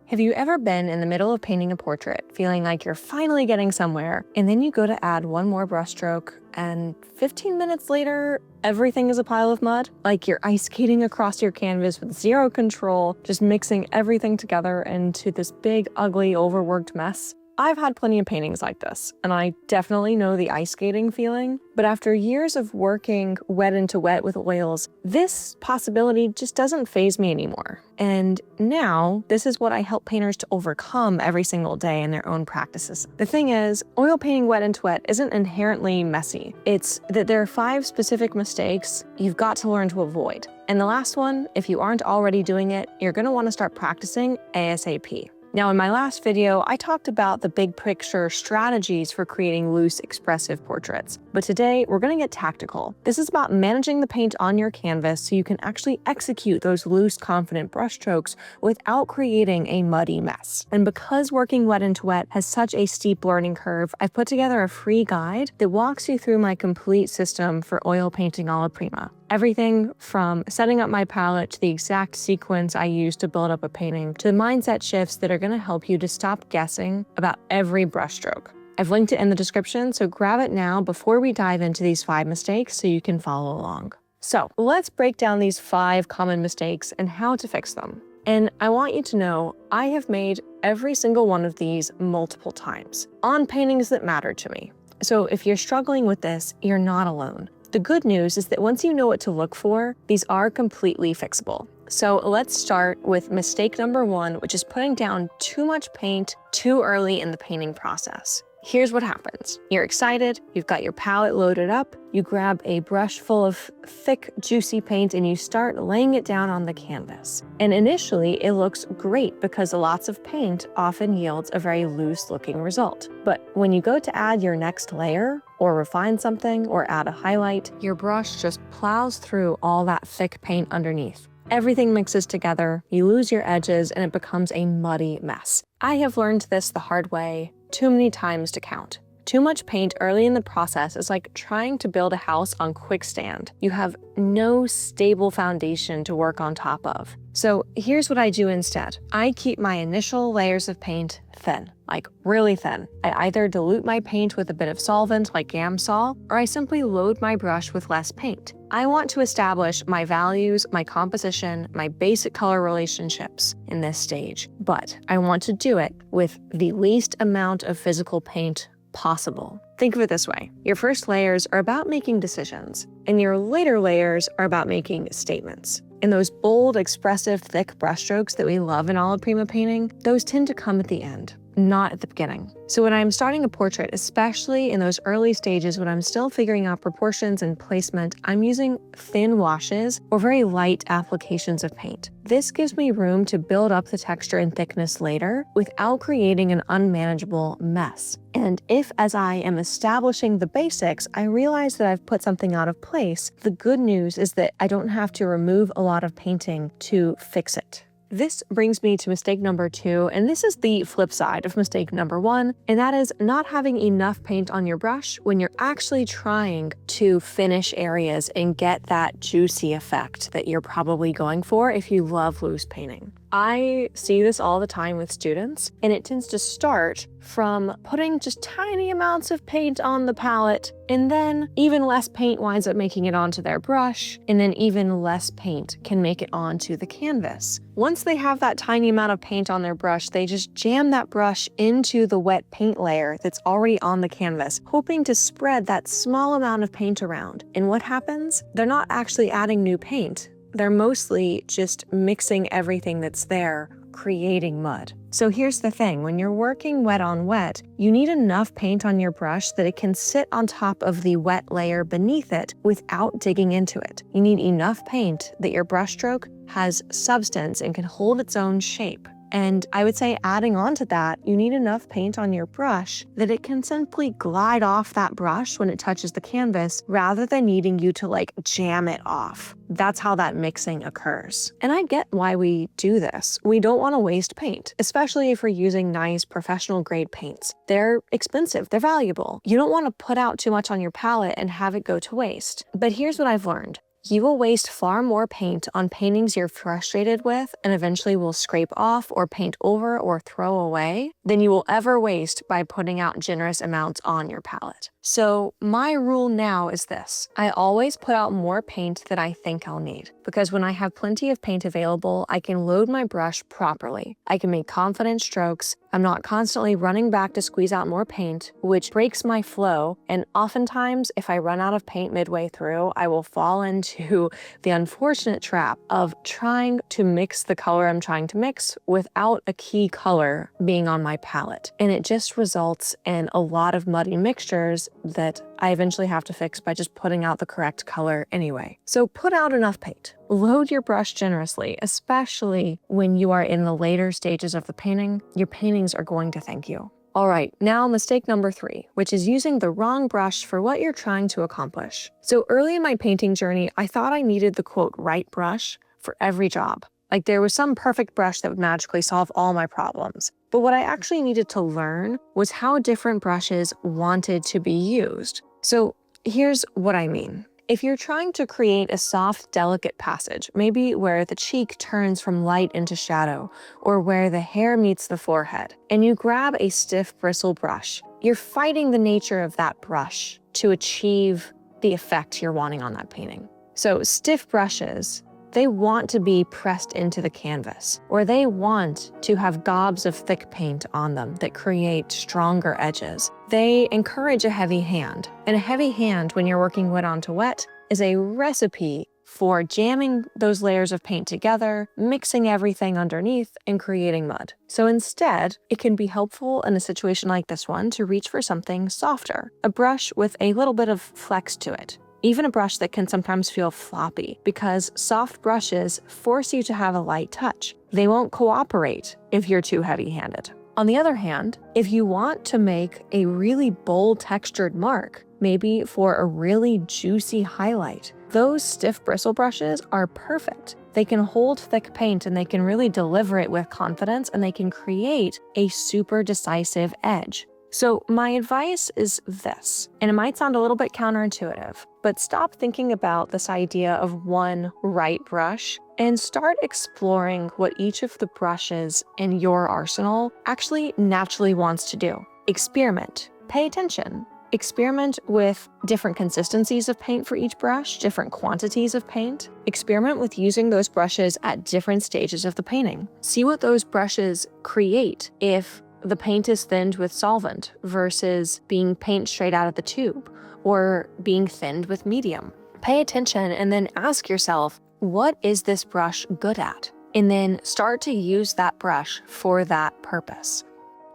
Have you ever been in the middle of painting a portrait, feeling like you're finally getting somewhere, and then you go to add one more brushstroke, and 15 minutes later, everything is a pile of mud? Like you're ice skating across your canvas with zero control, just mixing everything together into this big, ugly, overworked mess? I've had plenty of paintings like this, and I definitely know the ice skating feeling, but after years of working wet into wet with oils, this possibility just doesn't faze me anymore. And now, this is what I help painters to overcome every single day in their own practices. The thing is, oil painting wet into wet isn't inherently messy. It's that there are 5 specific mistakes you've got to learn to avoid. And the last one, if you aren't already doing it, you're gonna wanna start practicing ASAP. Now, in my last video, I talked about the big picture strategies for creating loose, expressive portraits. But today, we're gonna get tactical. This is about managing the paint on your canvas so you can actually execute those loose, confident brushstrokes without creating a muddy mess. And because working wet into wet has such a steep learning curve, I've put together a free guide that walks you through my complete system for oil painting Alla Prima. Everything from setting up my palette to the exact sequence I use to build up a painting to the mindset shifts that are going to help you to stop guessing about every brushstroke. I've linked it in the description, so grab it now before we dive into these 5 mistakes so you can follow along. So let's break down these 5 common mistakes and how to fix them. And I want you to know I have made every single one of these multiple times on paintings that matter to me. So if you're struggling with this, you're not alone. The good news is that once you know what to look for, these are completely fixable. So let's start with mistake number 1, which is putting down too much paint too early in the painting process. Here's what happens. You're excited, you've got your palette loaded up, you grab a brush full of thick, juicy paint and you start laying it down on the canvas. And initially, it looks great because lots of paint often yields a very loose looking result. But when you go to add your next layer, or refine something, or add a highlight, your brush just plows through all that thick paint underneath. Everything mixes together, you lose your edges, and it becomes a muddy mess. I have learned this the hard way too many times to count. Too much paint early in the process is like trying to build a house on quicksand. You have no stable foundation to work on top of. So here's what I do instead. I keep my initial layers of paint thin, like really thin. I either dilute my paint with a bit of solvent like Gamsol, or I simply load my brush with less paint. I want to establish my values, my composition, my basic color relationships in this stage, but I want to do it with the least amount of physical paint possible. Think of it this way. Your first layers are about making decisions, and your later layers are about making statements. And those bold, expressive, thick brushstrokes that we love in Alla Prima painting, those tend to come at the end, not at the beginning. So when I'm starting a portrait, especially in those early stages when I'm still figuring out proportions and placement, I'm using thin washes or very light applications of paint. This gives me room to build up the texture and thickness later without creating an unmanageable mess. And if, as I am establishing the basics, I realize that I've put something out of place, the good news is that I don't have to remove a lot of painting to fix it. This brings me to mistake number 2, and this is the flip side of mistake number 1, and that is not having enough paint on your brush when you're actually trying to finish areas and get that juicy effect that you're probably going for if you love loose painting. I see this all the time with students, and it tends to start from putting just tiny amounts of paint on the palette, and then even less paint winds up making it onto their brush, and then even less paint can make it onto the canvas. Once they have that tiny amount of paint on their brush, they just jam that brush into the wet paint layer that's already on the canvas, hoping to spread that small amount of paint around. And what happens? They're not actually adding new paint. They're mostly just mixing everything that's there, creating mud. So here's the thing, when you're working wet on wet, you need enough paint on your brush that it can sit on top of the wet layer beneath it without digging into it. You need enough paint that your brushstroke has substance and can hold its own shape. And I would say adding on to that, you need enough paint on your brush that it can simply glide off that brush when it touches the canvas rather than needing you to like jam it off. That's how that mixing occurs. And I get why we do this. We don't want to waste paint, especially if we're using nice professional grade paints. They're expensive, they're valuable. You don't want to put out too much on your palette and have it go to waste. But here's what I've learned. you will waste far more paint on paintings you're frustrated with and eventually will scrape off or paint over or throw away than you will ever waste by putting out generous amounts on your palette. So my rule now is this: I always put out more paint than I think I'll need, because when I have plenty of paint available, I can load my brush properly. I can make confident strokes. I'm not constantly running back to squeeze out more paint, which breaks my flow. And oftentimes, if I run out of paint midway through, I will fall into the unfortunate trap of trying to mix the color I'm trying to mix without a key color being on my palette. And it just results in a lot of muddy mixtures that I eventually have to fix by just putting out the correct color anyway. So put out enough paint. Load your brush generously, especially when you are in the later stages of the painting. Your paintings are going to thank you. All right, now mistake number 3, which is using the wrong brush for what you're trying to accomplish. So early in my painting journey, I thought I needed the quote right brush for every job. Like there was some perfect brush that would magically solve all my problems. But what I actually needed to learn was how different brushes wanted to be used. So here's what I mean. If you're trying to create a soft, delicate passage, maybe where the cheek turns from light into shadow, or where the hair meets the forehead, and you grab a stiff bristle brush, you're fighting the nature of that brush to achieve the effect you're wanting on that painting. So stiff brushes, they want to be pressed into the canvas, or they want to have gobs of thick paint on them that create stronger edges. They encourage a heavy hand, and a heavy hand when you're working wet onto wet is a recipe for jamming those layers of paint together, mixing everything underneath, and creating mud. So instead, it can be helpful in a situation like this one to reach for something softer, a brush with a little bit of flex to it. Even a brush that can sometimes feel floppy, because soft brushes force you to have a light touch. They won't cooperate if you're too heavy-handed. On the other hand, if you want to make a really bold textured mark, maybe for a really juicy highlight, those stiff bristle brushes are perfect. They can hold thick paint and they can really deliver it with confidence, and they can create a super decisive edge. So my advice is this, and it might sound a little bit counterintuitive, but stop thinking about this idea of one right brush and start exploring what each of the brushes in your arsenal actually naturally wants to do. Experiment. Pay attention. Experiment with different consistencies of paint for each brush, different quantities of paint. Experiment with using those brushes at different stages of the painting. See what those brushes create if the paint is thinned with solvent versus being paint straight out of the tube, or being thinned with medium. Pay attention and then ask yourself, what is this brush good at? And then start to use that brush for that purpose.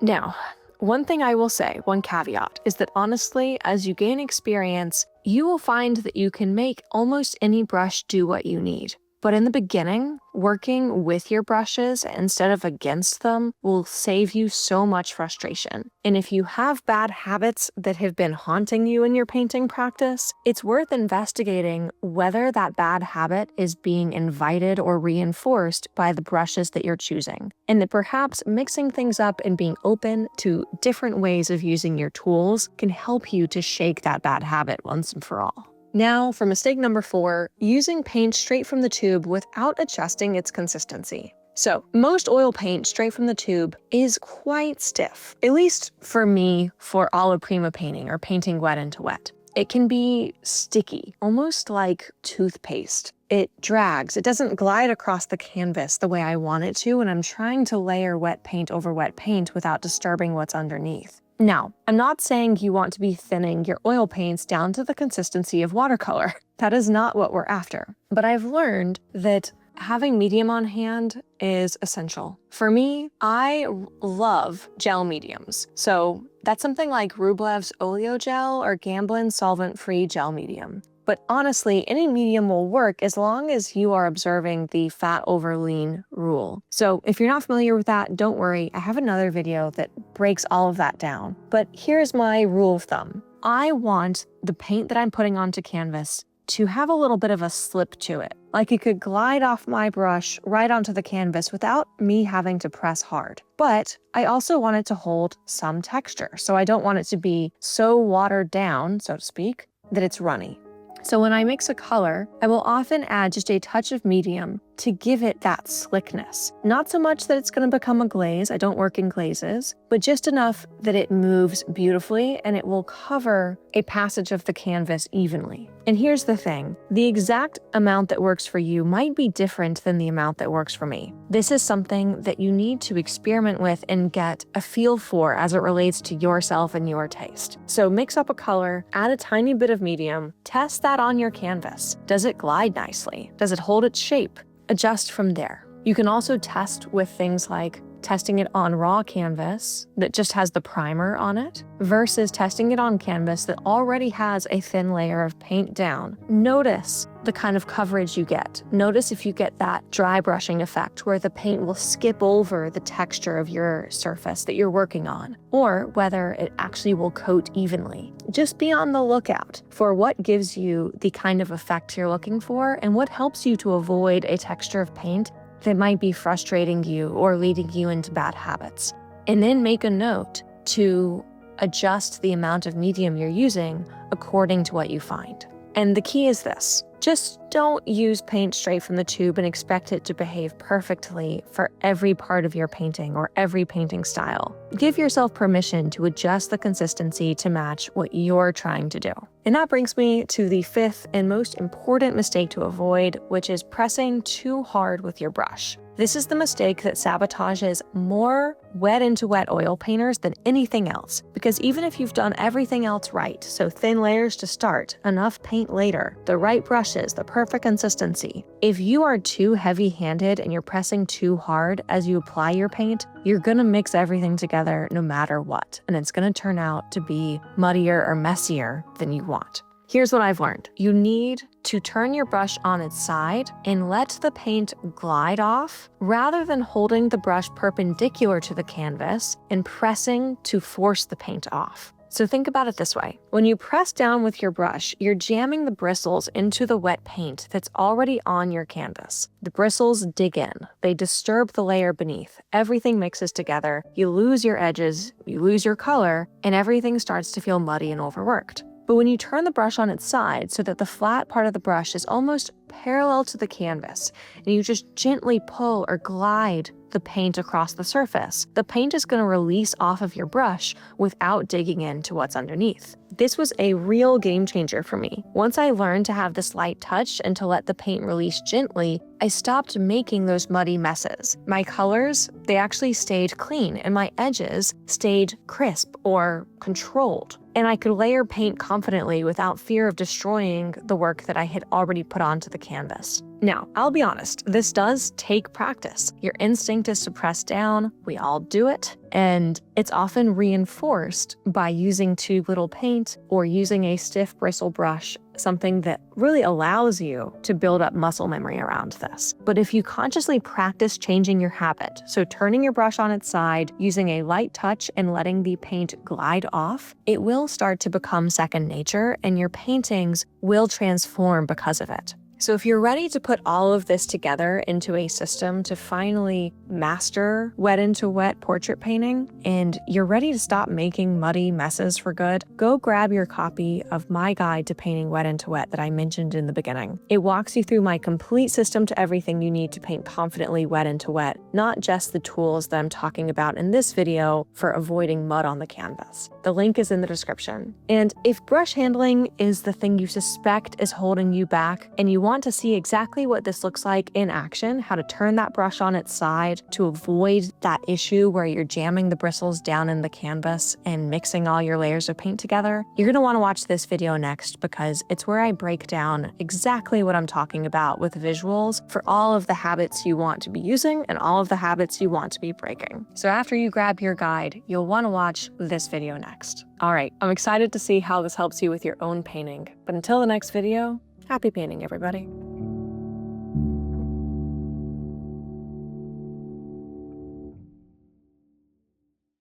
Now, one thing I will say, one caveat, is that honestly, as you gain experience, you will find that you can make almost any brush do what you need. But in the beginning, working with your brushes instead of against them will save you so much frustration. And if you have bad habits that have been haunting you in your painting practice, it's worth investigating whether that bad habit is being invited or reinforced by the brushes that you're choosing. And that perhaps mixing things up and being open to different ways of using your tools can help you to shake that bad habit once and for all. Now, for mistake number 4, using paint straight from the tube without adjusting its consistency. So, most oil paint straight from the tube is quite stiff, at least for me, for Alla Prima painting or painting wet into wet. It can be sticky, almost like toothpaste. It drags. It doesn't glide across the canvas the way I want it to when I'm trying to layer wet paint over wet paint without disturbing what's underneath. Now, I'm not saying you want to be thinning your oil paints down to the consistency of watercolor. That is not what we're after. But I've learned that having medium on hand is essential. For me, I love gel mediums. So that's something like Rublev's Oleo Gel or Gamblin's solvent-free gel medium. But honestly, any medium will work as long as you are observing the fat over lean rule. So if you're not familiar with that, don't worry. I have another video that breaks all of that down. But here's my rule of thumb. I want the paint that I'm putting onto canvas to have a little bit of a slip to it. Like it could glide off my brush right onto the canvas without me having to press hard. But I also want it to hold some texture. So I don't want it to be so watered down, so to speak, that it's runny. So when I mix a color, I will often add just a touch of medium to give it that slickness. Not so much that it's going to become a glaze, I don't work in glazes, but just enough that it moves beautifully and it will cover a passage of the canvas evenly. And here's the thing, the exact amount that works for you might be different than the amount that works for me. This is something that you need to experiment with and get a feel for as it relates to yourself and your taste. So mix up a color, add a tiny bit of medium, test that on your canvas. Does it glide nicely? Does it hold its shape? Adjust from there. You can also test with things like testing it on raw canvas that just has the primer on it versus testing it on canvas that already has a thin layer of paint down. Notice the kind of coverage you get. Notice if you get that dry brushing effect where the paint will skip over the texture of your surface that you're working on, or whether it actually will coat evenly. Just be on the lookout for what gives you the kind of effect you're looking for and what helps you to avoid a texture of paint that might be frustrating you or leading you into bad habits. And then make a note to adjust the amount of medium you're using according to what you find. And the key is this. Just don't use paint straight from the tube and expect it to behave perfectly for every part of your painting or every painting style. Give yourself permission to adjust the consistency to match what you're trying to do. And that brings me to the fifth and most important mistake to avoid, which is pressing too hard with your brush. This is the mistake that sabotages more wet into wet oil painters than anything else, because even if you've done everything else right, so thin layers to start, enough paint later, the right brushes, the perfect consistency, if you are too heavy-handed and you're pressing too hard as you apply your paint, you're gonna mix everything together no matter what, and it's gonna turn out to be muddier or messier than you want. Here's what I've learned. You need to turn your brush on its side and let the paint glide off rather than holding the brush perpendicular to the canvas and pressing to force the paint off. So think about it this way. When you press down with your brush, you're jamming the bristles into the wet paint that's already on your canvas. The bristles dig in. They disturb the layer beneath. Everything mixes together. You lose your edges, you lose your color, and everything starts to feel muddy and overworked. But when you turn the brush on its side so that the flat part of the brush is almost parallel to the canvas, and you just gently pull or glide the paint across the surface, the paint is going to release off of your brush without digging into what's underneath. This was a real game changer for me. Once I learned to have this light touch and to let the paint release gently, I stopped making those muddy messes. My colors, they actually stayed clean, and my edges stayed crisp or controlled. And I could layer paint confidently without fear of destroying the work that I had already put onto the canvas. Now, I'll be honest, this does take practice. Your instinct is to press down, we all do it, and it's often reinforced by using too little paint or using a stiff bristle brush, something that really allows you to build up muscle memory around this. But if you consciously practice changing your habit, so turning your brush on its side, using a light touch and letting the paint glide off, it will start to become second nature and your paintings will transform because of it. So if you're ready to put all of this together into a system to finally master wet into wet portrait painting, and you're ready to stop making muddy messes for good, go grab your copy of my guide to painting wet into wet that I mentioned in the beginning. It walks you through my complete system to everything you need to paint confidently wet into wet, not just the tools that I'm talking about in this video for avoiding mud on the canvas. The link is in the description. And if brush handling is the thing you suspect is holding you back and you want to see exactly what this looks like in action, how to turn that brush on its side to avoid that issue where you're jamming the bristles down in the canvas and mixing all your layers of paint together, you're going to want to watch this video next because it's where I break down exactly what I'm talking about with visuals for all of the habits you want to be using and all of the habits you want to be breaking. So after you grab your guide, you'll want to watch this video next. All right, I'm excited to see how this helps you with your own painting. But until the next video, happy painting, everybody.